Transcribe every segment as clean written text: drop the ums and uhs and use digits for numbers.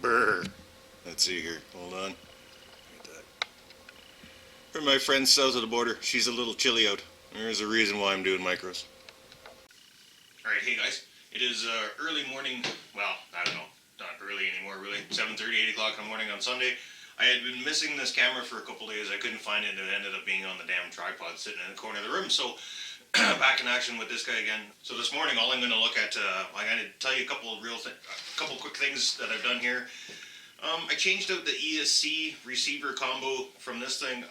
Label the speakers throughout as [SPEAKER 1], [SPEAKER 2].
[SPEAKER 1] Brr. Let's see here. Hold on. For my friends south of the border, she's a little chilly out. There's a reason why I'm doing micros. Alright, hey guys. It is early morning. Well, I don't know. Not early anymore, really. 7:30, 8 o'clock in the morning on Sunday. I had been missing this camera for a couple days. I couldn't find it, and it ended up being on the damn tripod sitting in the corner of the room. So, back in action with this guy again. So this morning, all I'm going to look at, I'm going to tell you a couple quick things that I've done here. I changed out the ESC receiver combo from this thing.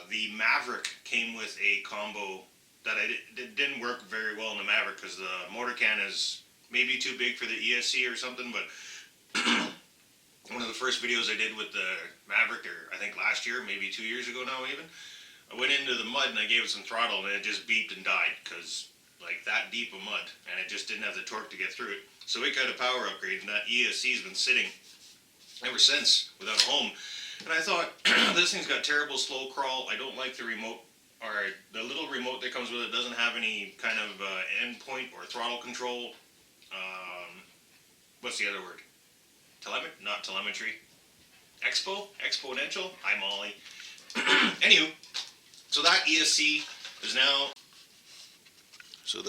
[SPEAKER 1] The Maverick came with a combo that it didn't work very well in the Maverick because the motor can is maybe too big for the ESC or something, but one of the first videos I did with the Maverick, or I think last year, maybe 2 years ago now even, I went into the mud and I gave it some throttle and it just beeped and died because like that deep of mud, and it just didn't have the torque to get through it. So we got a power upgrade, and that ESC's been sitting ever since without a home. And I thought, this thing's got terrible slow crawl. I don't like the remote, or the little remote that comes with it doesn't have any kind of endpoint or throttle control. What's the other word? Not telemetry. Exponential? I'm Ollie. Anywho, so that ESC is now, so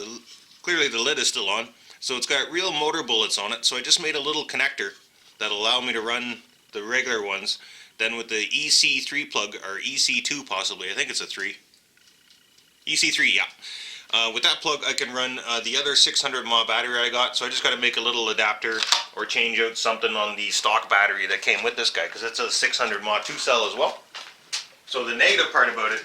[SPEAKER 1] clearly the lid is still on. So it's got real motor bullets on it. So I just made a little connector that'll allow me to run the regular ones. Then with the EC3 plug, or EC2 possibly, I think it's a 3. EC3, yeah. With that plug I can run the other 600 mAh battery I got, so I just got to make a little adapter or change out something on the stock battery that came with this guy, because it's a 600 mAh 2-cell as well. So the negative part about it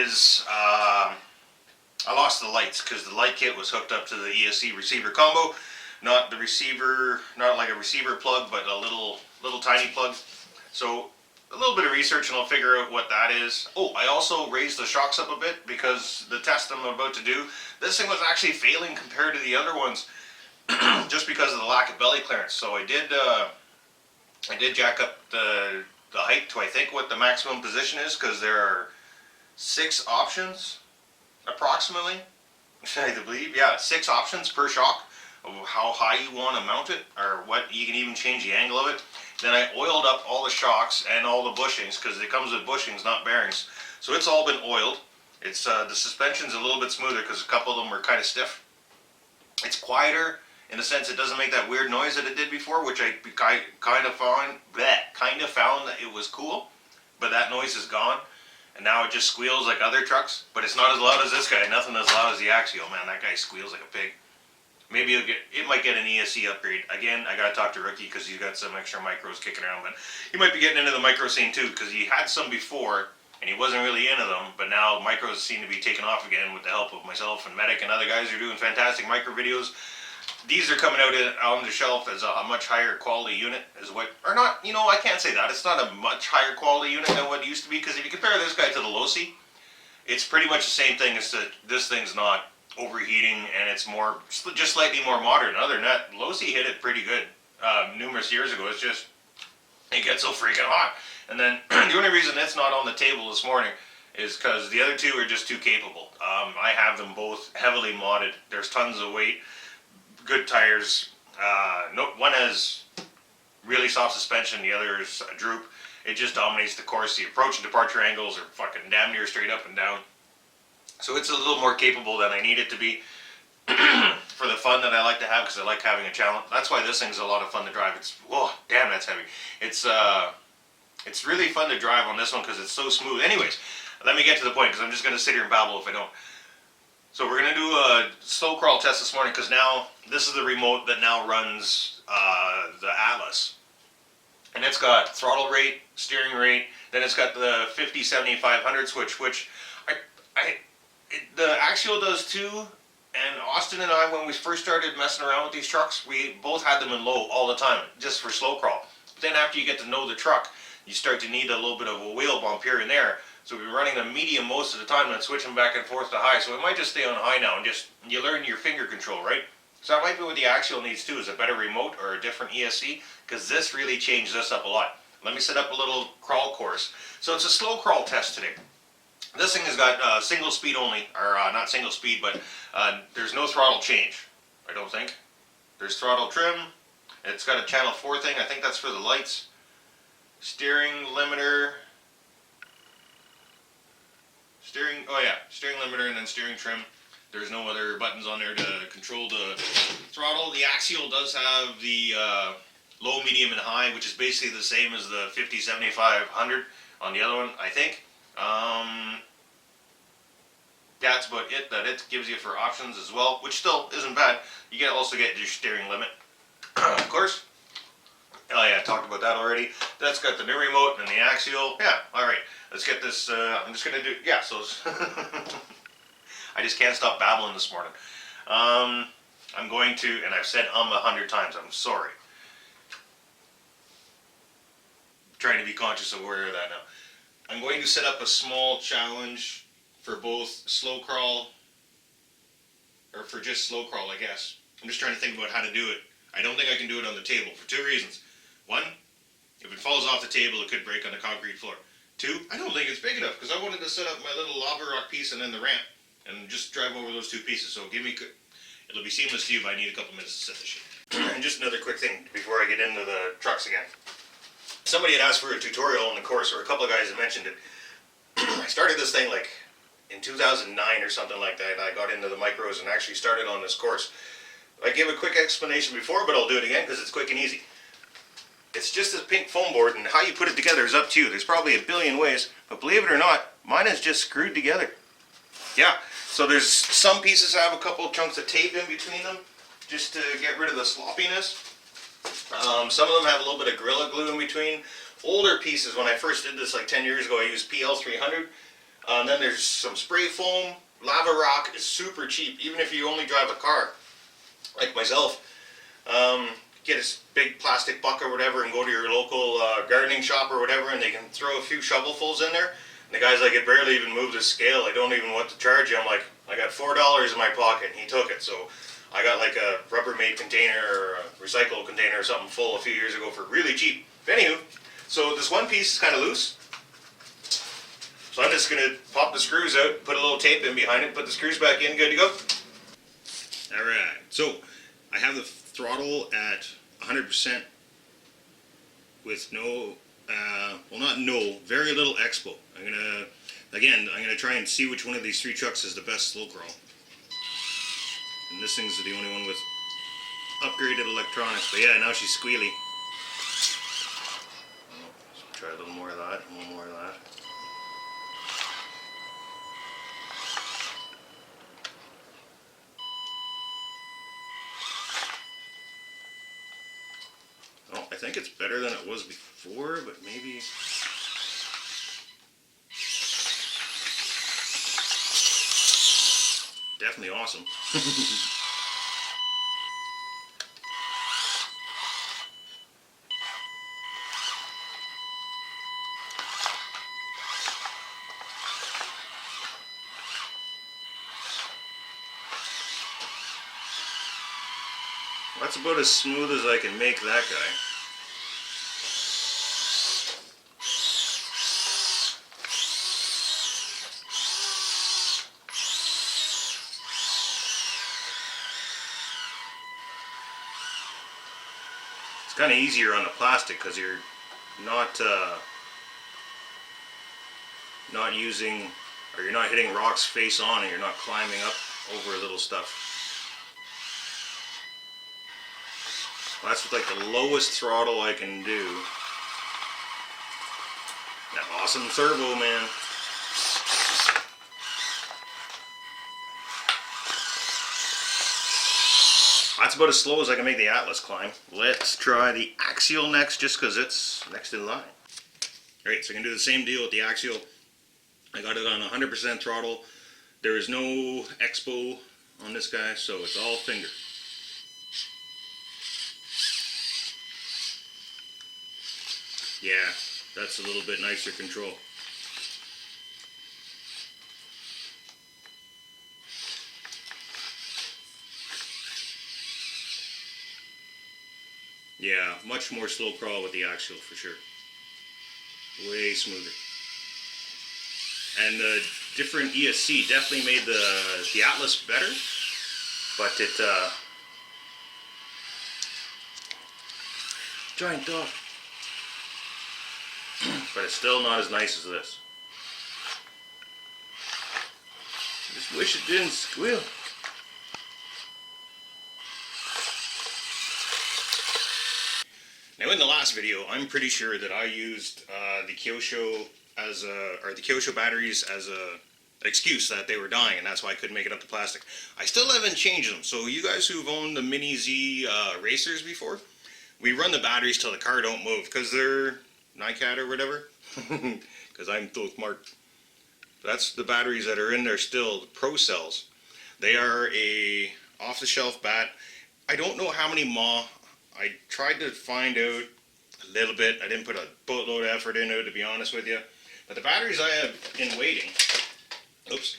[SPEAKER 1] is I lost the lights, because the light kit was hooked up to the ESC receiver combo, not the receiver, not like a receiver plug, but a little tiny plug. So a little bit of research and I'll figure out what that is. Oh, I also raised the shocks up a bit because the test I'm about to do, this thing was actually failing compared to the other ones just because of the lack of belly clearance. So I did jack up the height to I think what the maximum position is, because there are 6 options approximately, I believe. Yeah, 6 options per shock of how high you want to mount it, or what, you can even change the angle of it. Then I oiled up all the shocks and all the bushings, because it comes with bushings, not bearings. So it's all been oiled. It's the suspension's a little bit smoother because a couple of them were kind of stiff. It's quieter in the sense it doesn't make that weird noise that it did before, which I kind of found that it was cool. But that noise is gone, and now it just squeals like other trucks. But it's not as loud as this guy. Nothing as loud as the Axial. Man, that guy squeals like a pig. Maybe it might get an ESC upgrade. Again, I gotta talk to Rookie because he's got some extra micros kicking around, but he might be getting into the micro scene too, because he had some before and he wasn't really into them, but now micros seem to be taking off again with the help of myself and Medic and other guys who are doing fantastic micro videos. These are coming out on the shelf as a much higher quality unit, or not, I can't say that. It's not a much higher quality unit than what it used to be, because if you compare this guy to the Losi, it's pretty much the same thing. It's that this thing's not overheating, and it's just slightly more modern. Other than that, Losi hit it pretty good numerous years ago. It's just, it gets so freaking hot. And then the only reason it's not on the table this morning is because the other two are just too capable. I have them both heavily modded. There's tons of weight, good tires. One has really soft suspension, the other is a droop. It just dominates the course. The approach and departure angles are fucking damn near straight up and down. So it's a little more capable than I need it to be for the fun that I like to have, because I like having a challenge. That's why this thing's a lot of fun to drive. Whoa, damn, that's heavy. It's really fun to drive on this one because it's so smooth. Anyways, let me get to the point, because I'm just going to sit here and babble if I don't. So we're going to do a slow crawl test this morning, because now this is the remote that now runs the Atlas. And it's got throttle rate, steering rate, then it's got the 50-70-500 switch, which the Axial does too. And Austin and I, when we first started messing around with these trucks, we both had them in low all the time, just for slow crawl. But then after you get to know the truck, you start to need a little bit of a wheel bump here and there. So we're running them medium most of the time and switching back and forth to high. So it might just stay on high now, and you learn your finger control, right? So that might be what the Axial needs too, is a better remote or a different ESC, because this really changed this up a lot. Let me set up a little crawl course. So it's a slow crawl test today. This thing has got single speed only, or not single speed, but there's no throttle change, I don't think. There's throttle trim, It's got a channel 4 thing. I think that's for the lights. Steering limiter. Steering limiter and then steering trim. There's no other buttons on there to control the throttle. The axial does have the low, medium, and high, which is basically the same as the 50, 75, 100 on the other one, I think. That's about it that it gives you for options as well, which still isn't bad. You also get your steering limit, of course. Oh yeah, I talked about that already. That's got the new remote and the axial. Yeah, alright. Let's get this, I'm just going to do, yeah, so I just can't stop babbling this morning. I'm going to, and I've said 100 times, I'm sorry. I'm trying to be conscious and aware of that now. I'm going to set up a small challenge for both slow crawl, or for just slow crawl, I guess. I'm just trying to think about how to do it. I don't think I can do it on the table for 2 reasons. 1, if it falls off the table, it could break on the concrete floor. 2, I don't think it's big enough, because I wanted to set up my little lava rock piece and then the ramp, and just drive over those 2 pieces. So it'll be seamless to you, but I need a couple minutes to set this shit. And just another quick thing before I get into the trucks again. Somebody had asked for a tutorial on the course, or a couple of guys had mentioned it. I started this thing like in 2009 or something like that. I got into the micros and actually started on this course. I gave a quick explanation before, but I'll do it again because it's quick and easy. It's just this pink foam board, and how you put it together is up to you. There's probably a billion ways, but believe it or not, mine is just screwed together. Yeah, so there's some pieces that have a couple of chunks of tape in between them, just to get rid of the sloppiness. Some of them have a little bit of Gorilla Glue in between. Older pieces, when I first did this like 10 years ago, I used PL300. Then there's some spray foam. Lava Rock is super cheap, even if you only drive a car, like myself. Get a big plastic bucket or whatever and go to your local gardening shop or whatever, and they can throw a few shovelfuls in there. And the guy's like, I barely even moved the scale. I don't even want to charge you. I'm like, I got $4 in my pocket, and he took it. So I got like a Rubbermaid container or a recycled container or something full a few years ago for really cheap. Anywho, so this one piece is kind of loose. So I'm just going to pop the screws out, put a little tape in behind it, put the screws back in, good to go. Alright, so I have the throttle at 100% with no, well not no, very little expo. I'm going to try and see which one of these 3 trucks is the best slow crawl. And this thing's the only one with upgraded electronics, but yeah, now she's squealy. Try a little more of that, a little more of that. Oh, I think it's better than it was before, but maybe... Definitely awesome. That's about as smooth as I can make that guy. It's kind of easier on the plastic because you're not using, or you're not hitting rocks face on, and you're not climbing up over little stuff. That's with like the lowest throttle I can do. That awesome servo, man. That's about as slow as I can make the Atlas climb. Let's try the Axial next, just because it's next in line. Alright, so I can do the same deal with the Axial. I got it on 100% throttle. There is no expo on this guy, so it's all finger. Yeah, that's a little bit nicer control. Yeah, much more slow crawl with the Axial for sure. Way smoother. And the different ESC definitely made the Atlas better, but Giant dog. But it's still not as nice as this. I just wish it didn't squeal. Now in the last video, I'm pretty sure that I used the Kyosho the Kyosho batteries as a excuse that they were dying, and that's why I couldn't make it up to plastic. I still haven't changed them. So you guys who've owned the Mini Z racers before, we run the batteries till the car don't move because they're NiCad or whatever. Because I'm so smart. That's the batteries that are in there still, the Pro Cells. They are a off-the-shelf bat. I don't know how many mAh. I tried to find out a little bit. I didn't put a boatload of effort into it, to be honest with you. But the batteries I have in waiting, oops,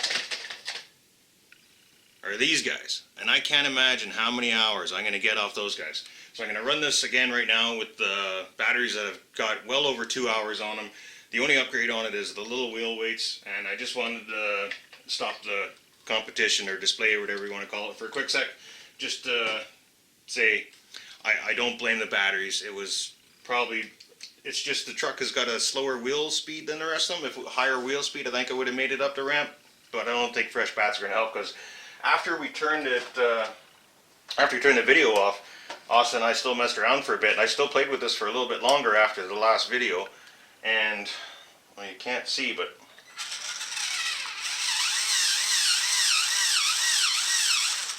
[SPEAKER 1] are these guys. And I can't imagine how many hours I'm going to get off those guys. So I'm going to run this again right now with the batteries that have got well over 2 hours on them. The only upgrade on it is the little wheel weights, and I just wanted to stop the competition or display or whatever you want to call it for a quick sec. Just to say, I don't blame the batteries. It was probably, it's just the truck has got a slower wheel speed than the rest of them. If higher wheel speed, I think I would have made it up the ramp. But I don't think fresh bats are going to help, because after we turned it, after we turned the video off, Austin and I still messed around for a bit. And I still played with this for a little bit longer after the last video. And, well, you can't see, but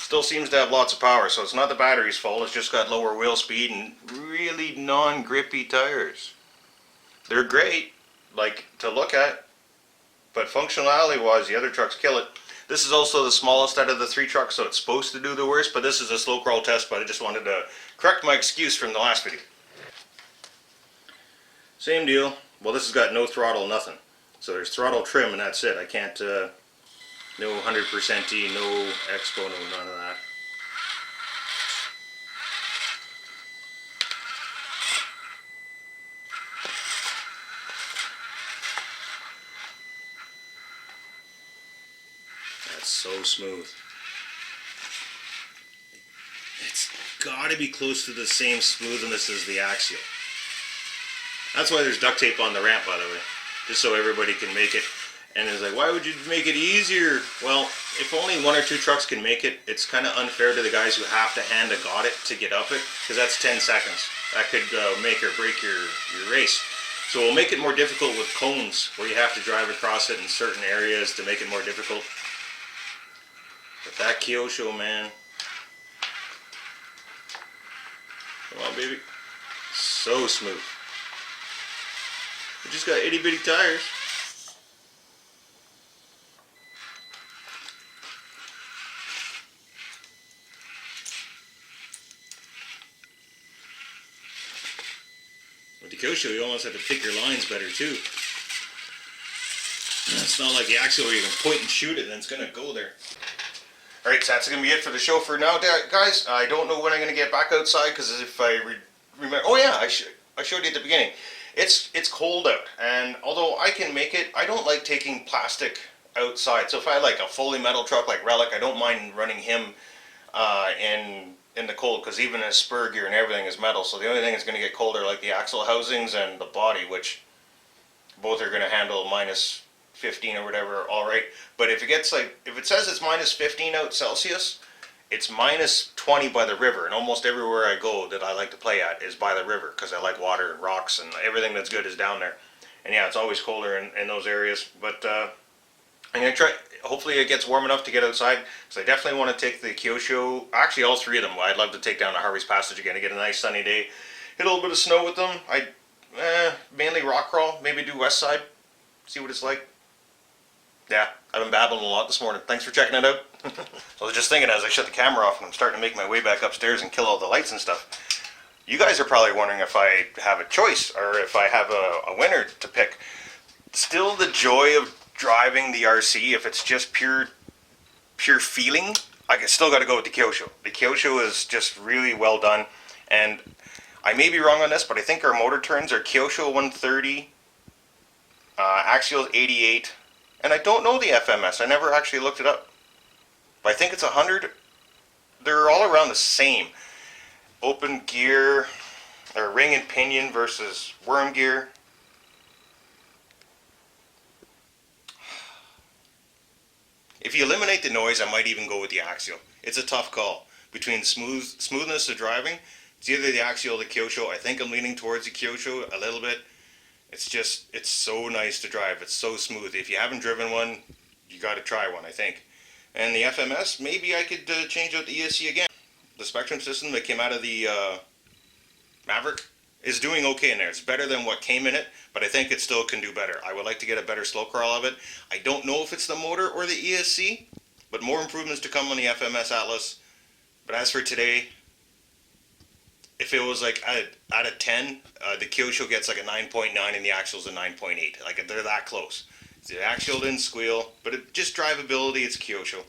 [SPEAKER 1] still seems to have lots of power. So it's not the battery's fault. It's just got lower wheel speed and really non-grippy tires. They're great, like, to look at. But functionality-wise, the other trucks kill it. This is also the smallest out of the 3 trucks, so it's supposed to do the worst. But this is a slow crawl test, but I just wanted to correct my excuse from the last video. Same deal. Well, this has got no throttle, nothing. So there's throttle trim, and that's it. I can't, no 100%y, no expo, no none of that. That's so smooth. It's got to be close to the same smoothness as the Axial. That's why there's duct tape on the ramp, by the way, just so everybody can make it. And it's like, why would you make it easier? Well, if only 1 or 2 trucks can make it, it's kind of unfair to the guys who have to hand a got it to get up it, because that's 10 seconds. That could make or break your race. So we'll make it more difficult with cones, where you have to drive across it in certain areas to make it more difficult. But that Kyosho, man. Come on, baby. So smooth. We just got itty bitty tires. With the Kyosho, you almost have to pick your lines better too. It's not like the Axial where you can point and shoot it and it's going to go there. Alright, so that's going to be it for the show for now, guys. I don't know when I'm going to get back outside, because if I remember... Oh yeah, I showed you at the beginning. It's cold out, and although I can make it, I don't like taking plastic outside. So if I had like a fully metal truck like Relic, I don't mind running him in the cold, because even his spur gear and everything is metal. So the only thing that's going to get colder, like the axle housings and the body, which both are going to handle minus 15 or whatever, all right. But if it gets like, if it says it's minus 15 out Celsius, it's minus 20 by the river, and almost everywhere I go that I like to play at is by the river, because I like water and rocks, and everything that's good is down there. And yeah, it's always colder in those areas. But I'm going to try, hopefully it gets warm enough to get outside, because I definitely want to take the Kyosho, actually all 3 of them. I'd love to take down to Harvey's Passage again to get a nice sunny day, hit a little bit of snow with them. Mainly rock crawl, maybe do west side, see what it's like. Yeah, I've been babbling a lot this morning. Thanks for checking it out. So I was just thinking as I shut the camera off and I'm starting to make my way back upstairs and kill all the lights and stuff. You guys are probably wondering if I have a choice or if I have a winner to pick. Still the joy of driving the RC, if it's just pure feeling, I still got to go with the Kyosho. The Kyosho is just really well done, and I may be wrong on this, but I think our motor turns are Kyosho 130, Axial's 88, and I don't know the FMS. I never actually looked it up, but I think it's 100. They're all around the same. Open gear, or ring and pinion versus worm gear. If you eliminate the noise, I might even go with the axial. It's a tough call between smoothness of driving. It's either the axial or the Kyosho. I think I'm leaning towards the Kyosho a little bit. It's so nice to drive. It's so smooth. If you haven't driven one, you got to try one, I think. And the FMS, maybe I could change out the ESC again. The Spectrum system that came out of the Maverick is doing okay in there. It's better than what came in it, but I think it still can do better. I would like to get a better slow crawl of it. I don't know if it's the motor or the ESC, but more improvements to come on the FMS Atlas. But as for today, if it was like out of 10, the Kyosho gets like a 9.9 and the Axial's a 9.8. Like they're that close. The Axial didn't squeal, but just drivability, it's Kyosho.